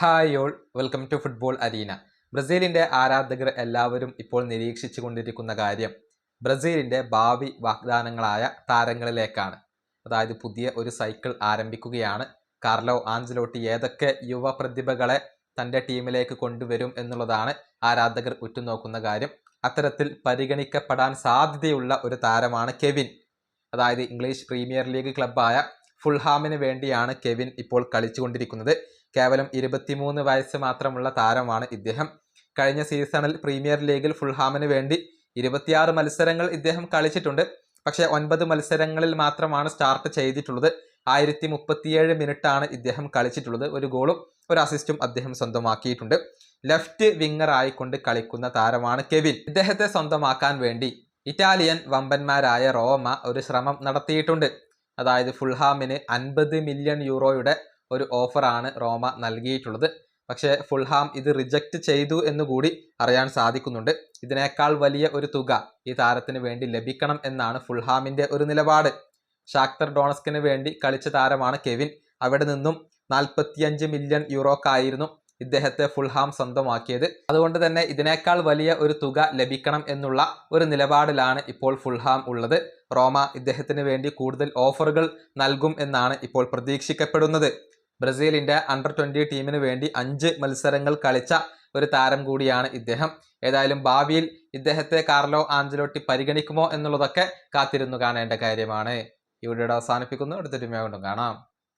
Hi all, welcome to football arena. ബ്രസീലിന്റെ ആരാധകർ എല്ലാവരും ഇപ്പോൾ നിരീക്ഷിച്ചു കൊണ്ടിരിക്കുന്ന കാര്യം ബ്രസീലിന്റെ ഭാവി വാഗ്ദാനങ്ങളായ താരങ്ങളിലേക്കാണ്. അതായത് പുതിയ ഒരു സൈക്കിൾ ആരംഭിക്കുകയാണ്. കാർലോ ആഞ്ചലോട്ടി ഏതൊക്കെ യുവ പ്രതിഭകളെ തൻ്റെ ടീമിലേക്ക് കൊണ്ടുവരും എന്നുള്ളതാണ് ആരാധകർ ഉറ്റുനോക്കുന്ന കാര്യം. അത്തരത്തിൽ പരിഗണിക്കപ്പെടാൻ സാധ്യതയുള്ള ഒരു താരമാണ് കെവിൻ. അതായത് ഇംഗ്ലീഷ് പ്രീമിയർ ലീഗ് ക്ലബ്ബായ ഫുൾഹാമിന് വേണ്ടിയാണ് കെവിൻ ഇപ്പോൾ കളിച്ചുകൊണ്ടിരിക്കുന്നത്. കേവലം 23 വയസ്സ് മാത്രമുള്ള താരമാണ് ഇദ്ദേഹം. കഴിഞ്ഞ സീസണിൽ പ്രീമിയർ ലീഗിൽ ഫുൾഹാമിന് വേണ്ടി 26 മത്സരങ്ങൾ ഇദ്ദേഹം കളിച്ചിട്ടുണ്ട്. പക്ഷേ 9 മത്സരങ്ങളിൽ മാത്രമാണ് സ്റ്റാർട്ട് ചെയ്തിട്ടുള്ളത്. 1037 മിനിറ്റാണ് ഇദ്ദേഹം കളിച്ചിട്ടുള്ളത്. ഒരു ഗോളും ഒരു അസിസ്റ്റും അദ്ദേഹം സ്വന്തമാക്കിയിട്ടുണ്ട്. ലെഫ്റ്റ് വിങ്ങർ ആയിക്കൊണ്ട് കളിക്കുന്ന താരമാണ് കെവിൻ. ഇദ്ദേഹത്തെ സ്വന്തമാക്കാൻ വേണ്ടി ഇറ്റാലിയൻ വമ്പന്മാരായ റോമ ഒരു ശ്രമം നടത്തിയിട്ടുണ്ട്. അതായത് ഫുൾഹാമിന് 50 മില്യൺ യൂറോയുടെ ഒരു ഓഫറാണ് റോമ നൽകിയിട്ടുള്ളത്. പക്ഷേ ഫുൾഹാം ഇത് റിജക്റ്റ് ചെയ്തു എന്നുകൂടി അറിയാൻ സാധിക്കുന്നുണ്ട്. ഇതിനേക്കാൾ വലിയ ഒരു തുക ഈ താരത്തിന് വേണ്ടി ലഭിക്കണം എന്നാണ് ഫുൾഹാമിന്റെ ഒരു നിലപാട്. ഷാക്തർ ഡോണസ്കിന് വേണ്ടി കളിച്ച താരമാണ് കെവിൻ. അവിടെ നിന്നും 45 മില്യൺ യൂറോക്കായിരുന്നു ഇദ്ദേഹത്തെ ഫുൾഹാം സ്വന്തമാക്കിയത്. അതുകൊണ്ട് തന്നെ ഇതിനേക്കാൾ വലിയ ഒരു തുക ലഭിക്കണം എന്നുള്ള ഒരു നിലപാടിലാണ് ഇപ്പോൾ ഫുൾഹാം ഉള്ളത്. റോമ ഇദ്ദേഹത്തിന് വേണ്ടി കൂടുതൽ ഓഫറുകൾ നൽകും എന്നാണ് ഇപ്പോൾ പ്രതീക്ഷിക്കപ്പെടുന്നത്. ബ്രസീലിന്റെ അണ്ടർ 20 ടീമിന് വേണ്ടി 5 മത്സരങ്ങൾ കളിച്ച ഒരു താരം കൂടിയാണ് ഇദ്ദേഹം. ഏതായാലും ഭാവിയിൽ ഇദ്ദേഹത്തെ കാർലോ ആഞ്ചലോട്ടി പരിഗണിക്കുമോ എന്നുള്ളതൊക്കെ കാത്തിരുന്നു കാണേണ്ട കാര്യമാണ്. ഈ വീഡിയോ അവസാനിപ്പിക്കുന്നു. അടുത്തൊരു വീഡിയോ കാണാം.